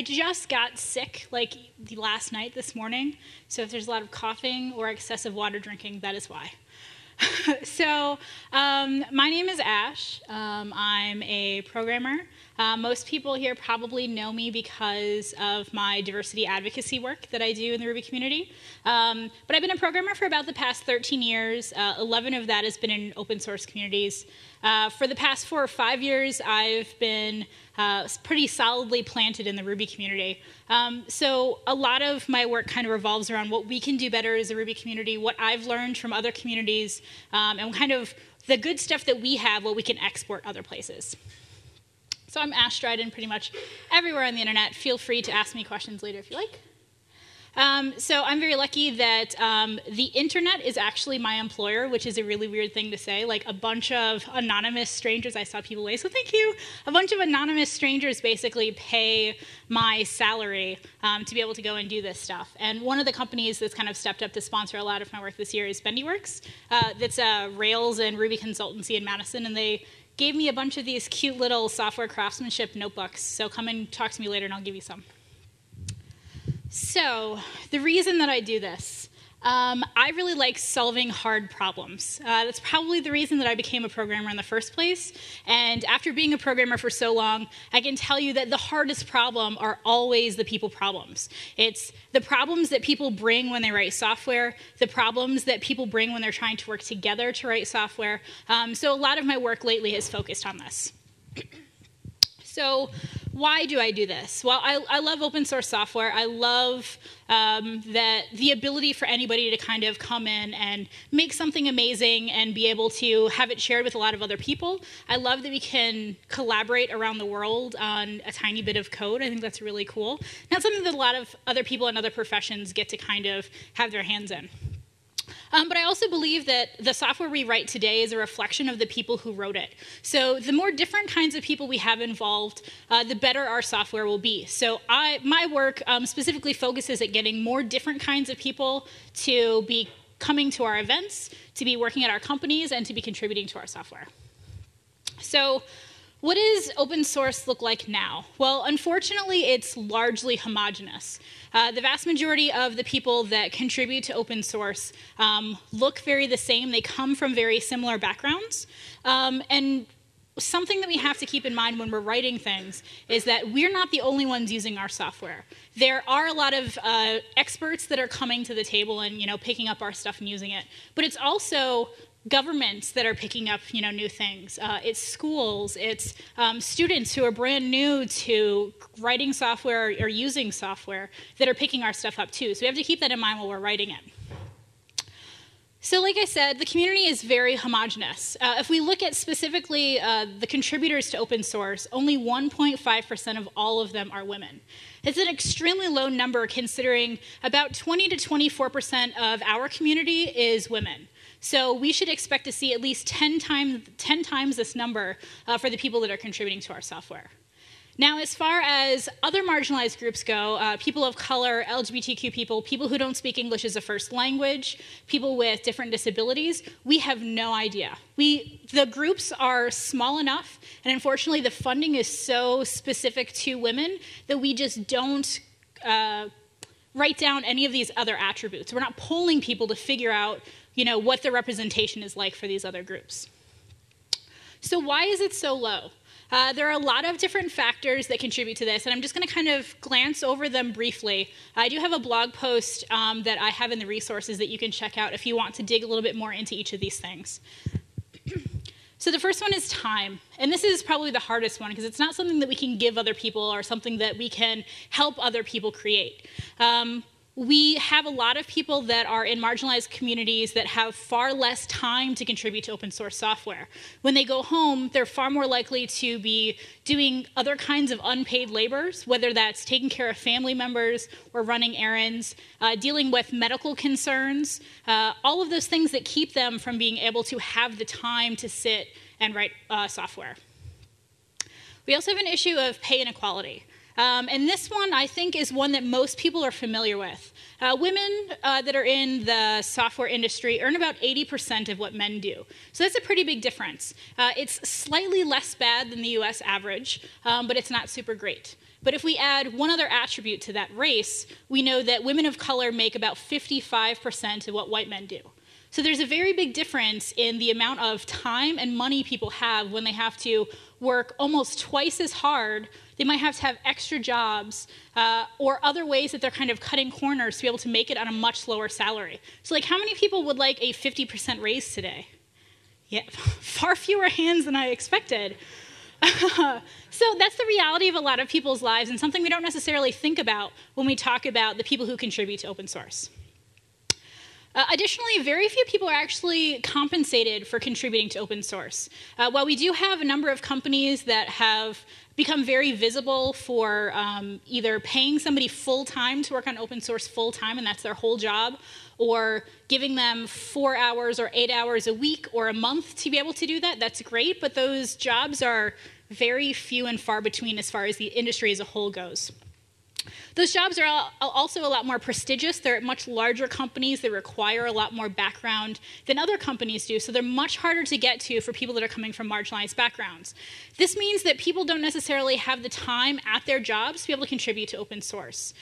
just got sick like the last night this morning, so if there's a lot of coughing or excessive water drinking, that is why. So my name is Ashe. I'm a programmer. Most people here probably know me because of my diversity advocacy work that I do in the Ruby community. But I've been a programmer for about the past 13 years. 11 of that has been in open source communities. For the past 4 or 5 years, I've been pretty solidly planted in the Ruby community. So a lot of my work kind of revolves around what we can do better as a Ruby community, what I've learned from other communities, and kind of the good stuff that we have, what we can export other places. So I'm Ashe Dryden pretty much everywhere on the internet. Feel free to ask me questions later if you like. So I'm very lucky that the internet is actually my employer, which is a really weird thing to say. Like a bunch of anonymous strangers, I saw people away, so thank you. A bunch of anonymous strangers basically pay my salary to be able to go and do this stuff. And one of the companies that's kind of stepped up to sponsor a lot of my work this year is Bendyworks. That's a Rails and Ruby consultancy in Madison, and they gave me a bunch of these cute little software craftsmanship notebooks. So come and talk to me later and I'll give you some. So the reason that I do this, I really like solving hard problems. That's probably the reason that I became a programmer in the first place. And after being a programmer for so long, I can tell you that the hardest problem are always the people problems. It's the problems that people bring when they write software, the problems that people bring when they're trying to work together to write software. So a lot of my work lately has focused on this. So why do I do this? Well, I love open source software. I love the ability for anybody to kind of come in and make something amazing and be able to have it shared with a lot of other people. I love that we can collaborate around the world on a tiny bit of code. I think that's really cool. Not something that a lot of other people in other professions get to kind of have their hands in. But I also believe that the software we write today is a reflection of the people who wrote it. So the more different kinds of people we have involved, the better our software will be. So my work specifically focuses at getting more different kinds of people to be coming to our events, to be working at our companies, and to be contributing to our software. So what does open source look like now? Well, unfortunately, it's largely homogeneous. The vast majority of the people that contribute to open source look very the same. They come from very similar backgrounds. And something that we have to keep in mind when we're writing things is that we're not the only ones using our software. There are a lot of experts that are coming to the table and picking up our stuff and using it. But it's also governments that are picking up new things. It's schools, it's students who are brand new to writing software or using software that are picking our stuff up too. So we have to keep that in mind while we're writing it. So like I said, the community is very homogeneous. If we look at specifically the contributors to open source, only 1.5% of all of them are women. It's an extremely low number considering about 20 to 24% of our community is women. So we should expect to see at least 10 times this number for the people that are contributing to our software. Now, as far as other marginalized groups go, people of color, LGBTQ people, people who don't speak English as a first language, people with different disabilities, we have no idea. The groups are small enough, and unfortunately the funding is so specific to women that we just don't write down any of these other attributes. We're not polling people to figure out what the representation is like for these other groups. So why is it so low? There are a lot of different factors that contribute to this, and I'm just going to kind of glance over them briefly. I do have a blog post that I have in the resources that you can check out if you want to dig a little bit more into each of these things. So the first one is time, and this is probably the hardest one because it's not something that we can give other people or something that we can help other people create. We have a lot of people that are in marginalized communities that have far less time to contribute to open source software. When they go home, they're far more likely to be doing other kinds of unpaid labors, whether that's taking care of family members or running errands, dealing with medical concerns, all of those things that keep them from being able to have the time to sit and write software. We also have an issue of pay inequality. And this one, I think, is one that most people are familiar with. Women that are in the software industry earn about 80% of what men do. So that's a pretty big difference. It's slightly less bad than the US average, but it's not super great. But if we add one other attribute to that race, we know that women of color make about 55% of what white men do. So there's a very big difference in the amount of time and money people have when they have to work almost twice as hard. They might have to have extra jobs or other ways that they're kind of cutting corners to be able to make it on a much lower salary. So like, how many people would like a 50% raise today? Yeah, far fewer hands than I expected. So that's the reality of a lot of people's lives and something we don't necessarily think about when we talk about the people who contribute to open source. Additionally, very few people are actually compensated for contributing to open source. While we do have a number of companies that have become very visible for either paying somebody full-time to work on open source full-time, and that's their whole job, or giving them 4 hours or 8 hours a week or a month to be able to do that, that's great, but those jobs are very few and far between as far as the industry as a whole goes. Those jobs are also a lot more prestigious. They're at much larger companies. They require a lot more background than other companies do, so they're much harder to get to for people that are coming from marginalized backgrounds. This means that people don't necessarily have the time at their jobs to be able to contribute to open source.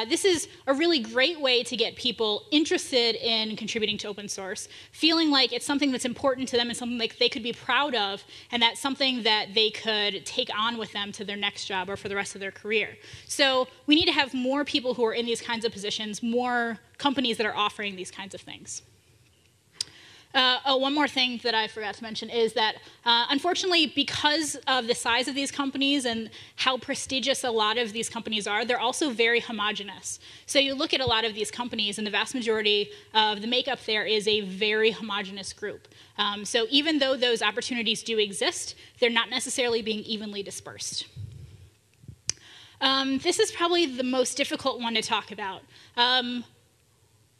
This is a really great way to get people interested in contributing to open source, feeling like it's something that's important to them and something like they could be proud of, and that's something that they could take on with them to their next job or for the rest of their career. So we need to have more people who are in these kinds of positions, more companies that are offering these kinds of things. One more thing that I forgot to mention is that, unfortunately, because of the size of these companies and how prestigious a lot of these companies are, they're also very homogenous. So you look at a lot of these companies, and the vast majority of the makeup there is a very homogenous group. So even though those opportunities do exist, they're not necessarily being evenly dispersed. This is probably the most difficult one to talk about.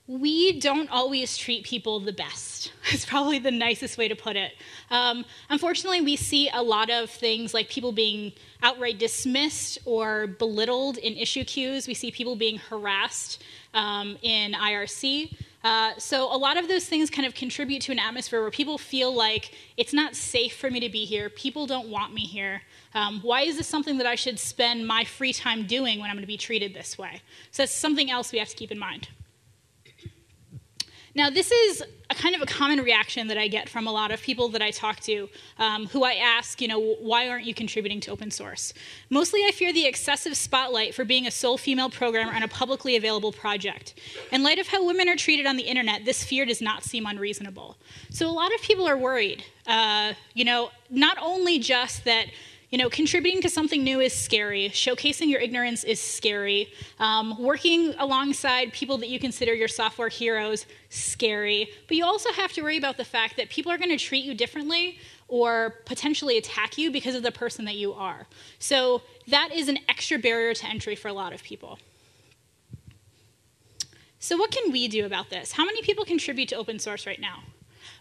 We don't always treat people the best. It's probably the nicest way to put it. Unfortunately, we see a lot of things like people being outright dismissed or belittled in issue queues. We see people being harassed in IRC. So a lot of those things kind of contribute to an atmosphere where people feel like it's not safe for me to be here. People don't want me here. Why is this something that I should spend my free time doing when I'm going to be treated this way? So that's something else we have to keep in mind. Now, this is a kind of a common reaction that I get from a lot of people that I talk to, who I ask, why aren't you contributing to open source? Mostly I fear the excessive spotlight for being a sole female programmer on a publicly available project. In light of how women are treated on the internet, this fear does not seem unreasonable. So a lot of people are worried, not only just that contributing to something new is scary. Showcasing your ignorance is scary. Working alongside people that you consider your software heroes, scary. But you also have to worry about the fact that people are going to treat you differently or potentially attack you because of the person that you are. So that is an extra barrier to entry for a lot of people. So what can we do about this? How many people contribute to open source right now?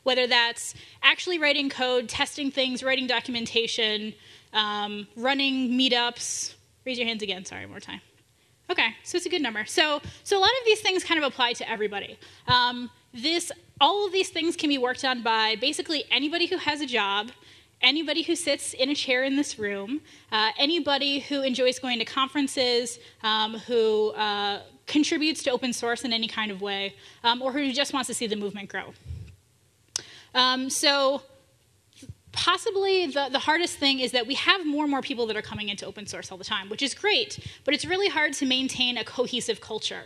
Whether that's actually writing code, testing things, writing documentation, running meetups. Raise your hands again, sorry, one more time. Okay, so it's a good number. So a lot of these things kind of apply to everybody. All of these things can be worked on by basically anybody who has a job, anybody who sits in a chair in this room, anybody who enjoys going to conferences, who contributes to open source in any kind of way, or who just wants to see the movement grow. So possibly the hardest thing is that we have more and more people that are coming into open source all the time, which is great, but it's really hard to maintain a cohesive culture.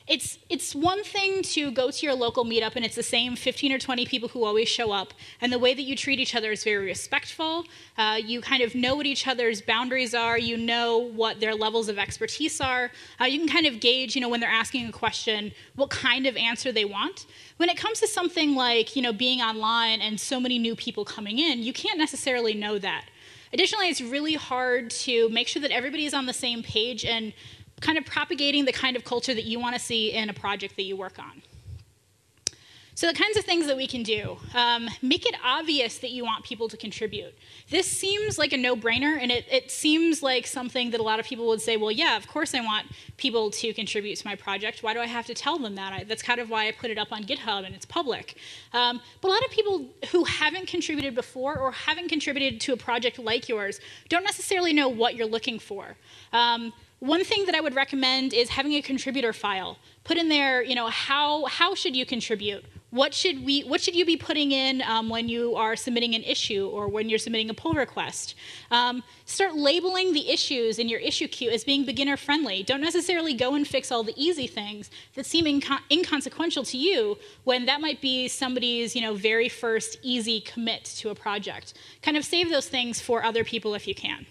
It's one thing to go to your local meetup and it's the same 15 or 20 people who always show up, and the way that you treat each other is very respectful. You kind of know what each other's boundaries are. You know what their levels of expertise are. You can kind of gauge, when they're asking a question, what kind of answer they want. When it comes to something like, being online and so many new people coming in, you can't necessarily know that. Additionally, it's really hard to make sure that everybody is on the same page and kind of propagating the kind of culture that you want to see in a project that you work on. So the kinds of things that we can do, make it obvious that you want people to contribute. This seems like a no-brainer, and it seems like something that a lot of people would say, well, yeah, of course I want people to contribute to my project. Why do I have to tell them that? That's kind of why I put it up on GitHub and it's public. But a lot of people who haven't contributed before or haven't contributed to a project like yours don't necessarily know what you're looking for. One thing that I would recommend is having a contributor file. Put in there, how should you contribute? What should you be putting in when you are submitting an issue or when you're submitting a pull request? Start labeling the issues in your issue queue as being beginner friendly. Don't necessarily go and fix all the easy things that seem inconsequential to you when that might be somebody's very first easy commit to a project. Kind of save those things for other people if you can.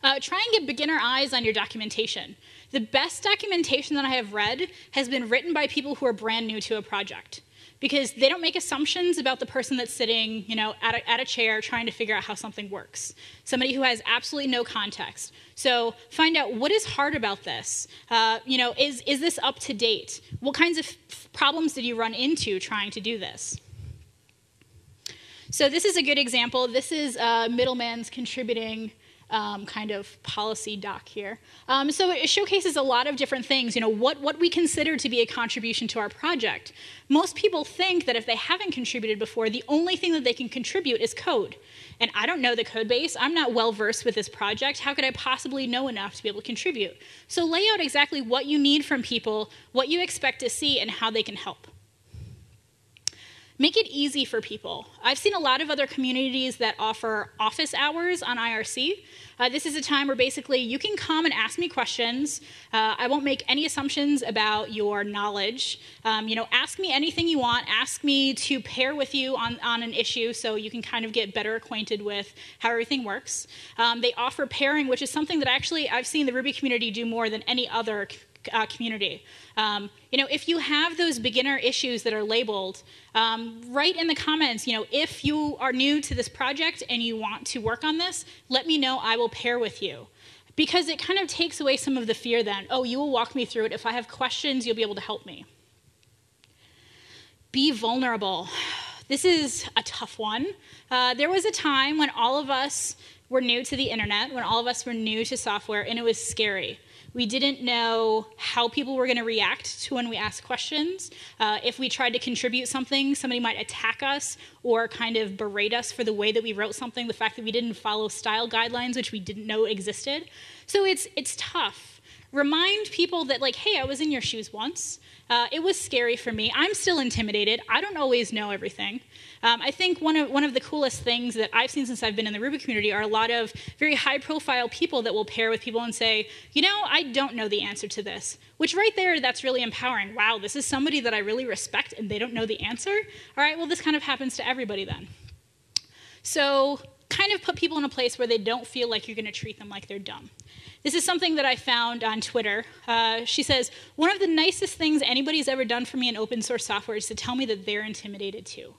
Try and get beginner eyes on your documentation. The best documentation that I have read has been written by people who are brand new to a project, because they don't make assumptions about the person that's sitting at a chair trying to figure out how something works. Somebody who has absolutely no context. So find out what is hard about this. Is this up to date? What kinds of problems did you run into trying to do this? So this is a good example. This is Middleman's contributing kind of policy doc here. So it showcases a lot of different things, what we consider to be a contribution to our project. Most people think that if they haven't contributed before, the only thing that they can contribute is code. And I don't know the code base. I'm not well versed with this project. How could I possibly know enough to be able to contribute? So lay out exactly what you need from people, what you expect to see, and how they can help. Make it easy for people. I've seen a lot of other communities that offer office hours on IRC. This is a time where basically you can come and ask me questions. I won't make any assumptions about your knowledge. Ask me anything you want. Ask me to pair with you on an issue so you can kind of get better acquainted with how everything works. They offer pairing, which is something that actually I've seen the Ruby community do more than any other community. If you have those beginner issues that are labeled, write in the comments, if you are new to this project and you want to work on this, let me know, I will pair with you. Because it kind of takes away some of the fear then, oh, you will walk me through it. If I have questions, you'll be able to help me. Be vulnerable. This is a tough one. There was a time when all of us were new to the internet, when all of us were new to software, and it was scary. We didn't know how people were going to react to when we asked questions. If we tried to contribute something, somebody might attack us or kind of berate us for the way that we wrote something, the fact that we didn't follow style guidelines, which we didn't know existed. So it's tough. Remind people that, hey, I was in your shoes once. It was scary for me. I'm still intimidated. I don't always know everything. I think one of the coolest things that I've seen since I've been in the Ruby community are a lot of very high-profile people that will pair with people and say, I don't know the answer to this. Which right there, that's really empowering. Wow, this is somebody that I really respect and they don't know the answer? All right, well, this kind of happens to everybody then. So kind of put people in a place where they don't feel like you're going to treat them like they're dumb. This is something that I found on Twitter. She says, one of the nicest things anybody's ever done for me in open source software is to tell me that they're intimidated too.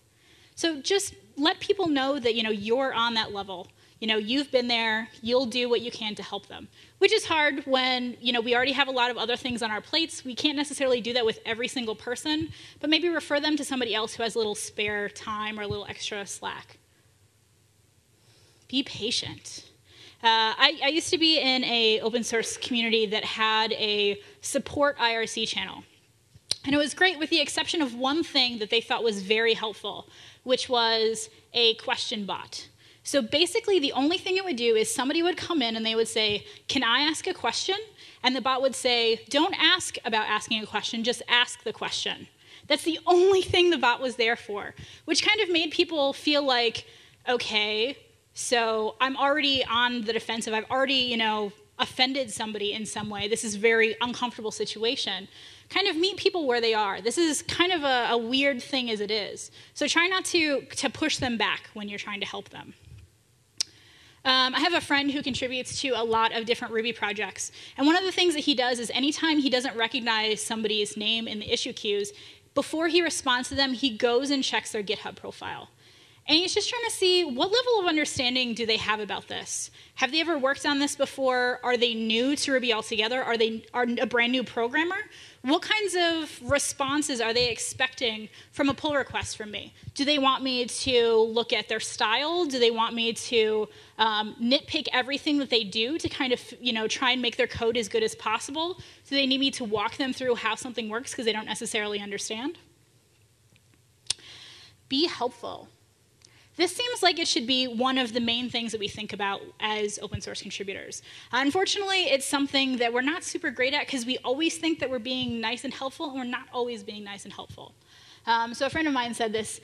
So just let people know that you're on that level. You've been there, you'll do what you can to help them. Which is hard when we already have a lot of other things on our plates. We can't necessarily do that with every single person, but maybe refer them to somebody else who has a little spare time or a little extra slack. Be patient. I used to be in an open source community that had a support IRC channel. And it was great with the exception of one thing that they thought was very helpful, which was a question bot. So basically the only thing it would do is somebody would come in and they would say, can I ask a question? And the bot would say, don't ask about asking a question, just ask the question. That's the only thing the bot was there for, which kind of made people feel like, okay, so I'm already on the defensive. I've already, offended somebody in some way. This is a very uncomfortable situation. Kind of meet people where they are. This is kind of a weird thing as it is. So try not to push them back when you're trying to help them. I have a friend who contributes to a lot of different Ruby projects. And one of the things that he does is anytime he doesn't recognize somebody's name in the issue queues, before he responds to them, he goes and checks their GitHub profile. And he's just trying to see what level of understanding do they have about this. Have they ever worked on this before? Are they new to Ruby altogether? Are they a brand new programmer? What kinds of responses are they expecting from a pull request from me? Do they want me to look at their style? Do they want me to nitpick everything that they do to kind of, try and make their code as good as possible? Do they need me to walk them through how something works because they don't necessarily understand? Be helpful. This seems like it should be one of the main things that we think about as open source contributors. Unfortunately, it's something that we're not super great at because we always think that we're being nice and helpful, and we're not always being nice and helpful. So a friend of mine said this,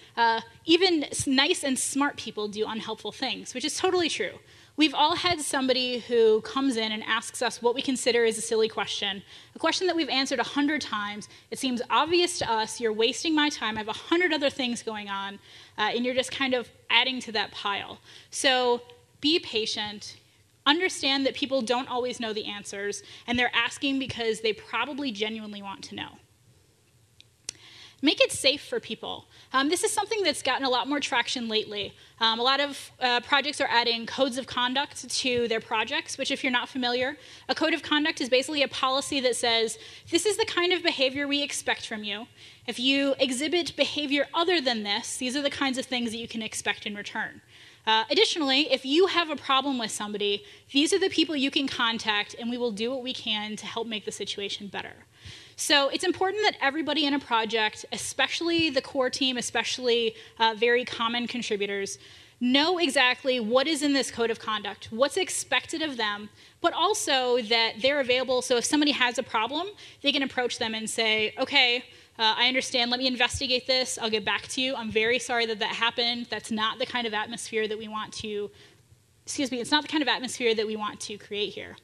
even nice and smart people do unhelpful things, which is totally true. We've all had somebody who comes in and asks us what we consider is a silly question, a question that we've answered 100 times. It seems obvious to us, you're wasting my time, I have 100 other things going on, and you're just kind of adding to that pile. So be patient, understand that people don't always know the answers, and they're asking because they probably genuinely want to know. Make it safe for people. This is something that's gotten a lot more traction lately. A lot of projects are adding codes of conduct to their projects, which if you're not familiar, a code of conduct is basically a policy that says, this is the kind of behavior we expect from you. If you exhibit behavior other than this, these are the kinds of things that you can expect in return. Additionally, if you have a problem with somebody, these are the people you can contact, and we will do what we can to help make the situation better. So it's important that everybody in a project, especially the core team, especially very common contributors, know exactly what is in this code of conduct, what's expected of them, but also that they're available so if somebody has a problem, they can approach them and say, okay, I understand, let me investigate this, I'll get back to you, I'm very sorry that that happened, that's not the kind of atmosphere that we want to, it's not the kind of atmosphere that we want to create here.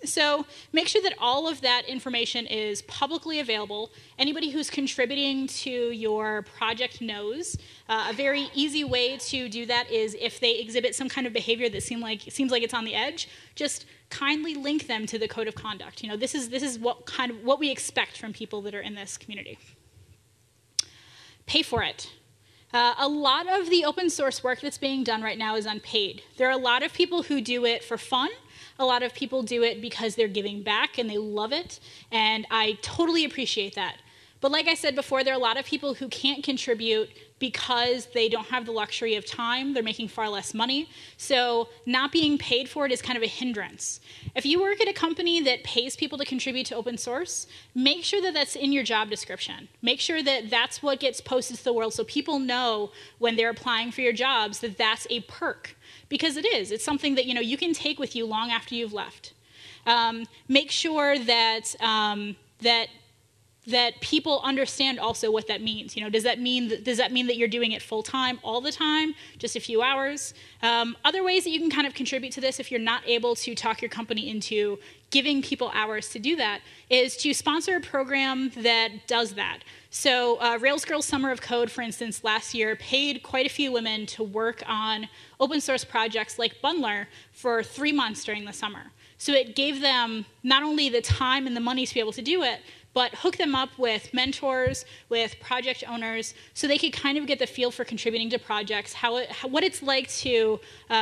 So make sure that all of that information is publicly available. Anybody who's contributing to your project knows. A very easy way to do that is if they exhibit some kind of behavior that seems like it's on the edge, just kindly link them to the code of conduct. This is what we expect from people that are in this community. Pay for it. A lot of the open source work that's being done right now is unpaid. There are a lot of people who do it for fun. A lot of people do it because they're giving back and they love it, and I totally appreciate that. But like I said before, there are a lot of people who can't contribute because they don't have the luxury of time. They're making far less money. So not being paid for it is kind of a hindrance. If you work at a company that pays people to contribute to open source, make sure that that's in your job description. Make sure that that's what gets posted to the world so people know when they're applying for your jobs that that's a perk. Because it is. It's something that you can take with you long after you've left. Make sure that that people understand also what that means. Does that mean that you're doing it full time all the time, just a few hours? Other ways that you can kind of contribute to this if you're not able to talk your company into giving people hours to do that is to sponsor a program that does that. So Rails Girls Summer of Code, for instance, last year paid quite a few women to work on open source projects like Bundler for 3 months during the summer. So it gave them not only the time and the money to be able to do it, but hooked them up with mentors, with project owners, so they could kind of get the feel for contributing to projects, what it's like to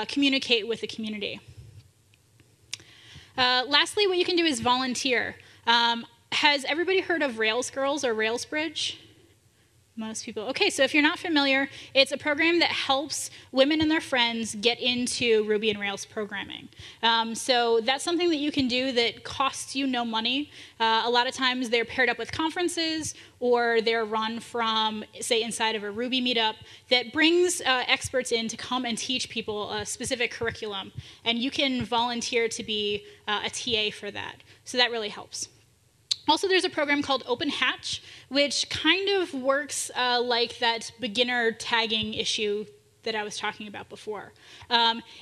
communicate with the community. Lastly, what you can do is volunteer. Has everybody heard of Rails Girls or Rails Bridge? Most people. Okay, so if you're not familiar, it's a program that helps women and their friends get into Ruby and Rails programming. So that's something that you can do that costs you no money. A lot of times they're paired up with conferences or they're run from, say, inside of a Ruby meetup that brings experts in to come and teach people a specific curriculum. And you can volunteer to be a TA for that. So that really helps. Also, there's a program called Open Hatch, which kind of works like that beginner tagging issue that I was talking about before.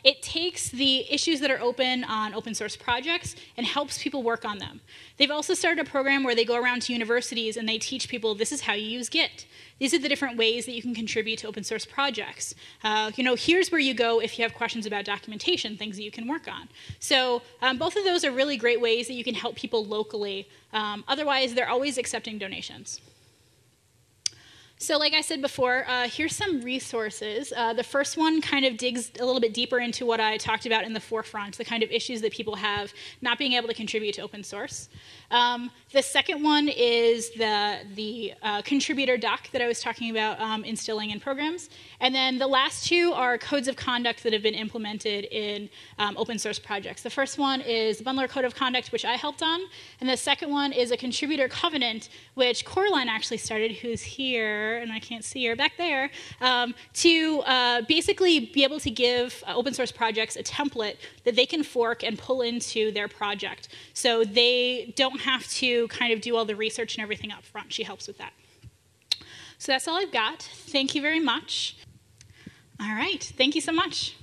It takes the issues that are open on open source projects and helps people work on them. They've also started a program where they go around to universities and they teach people this is how you use Git. These are the different ways that you can contribute to open source projects. Here's where you go if you have questions about documentation, things that you can work on. So both of those are really great ways that you can help people locally. Otherwise, they're always accepting donations. So like I said before, here's some resources. The first one kind of digs a little bit deeper into what I talked about in the forefront, the kind of issues that people have not being able to contribute to open source. The second one is the contributor doc that I was talking about instilling in programs. And then the last two are codes of conduct that have been implemented in open source projects. The first one is the Bundler Code of Conduct, which I helped on. And the second one is a contributor covenant, which Coraline actually started, who's here, and I can't see her back there, to basically be able to give open source projects a template that they can fork and pull into their project. So they don't have to kind of do all the research and everything up front. She helps with that. So that's all I've got. Thank you very much. All right, thank you so much.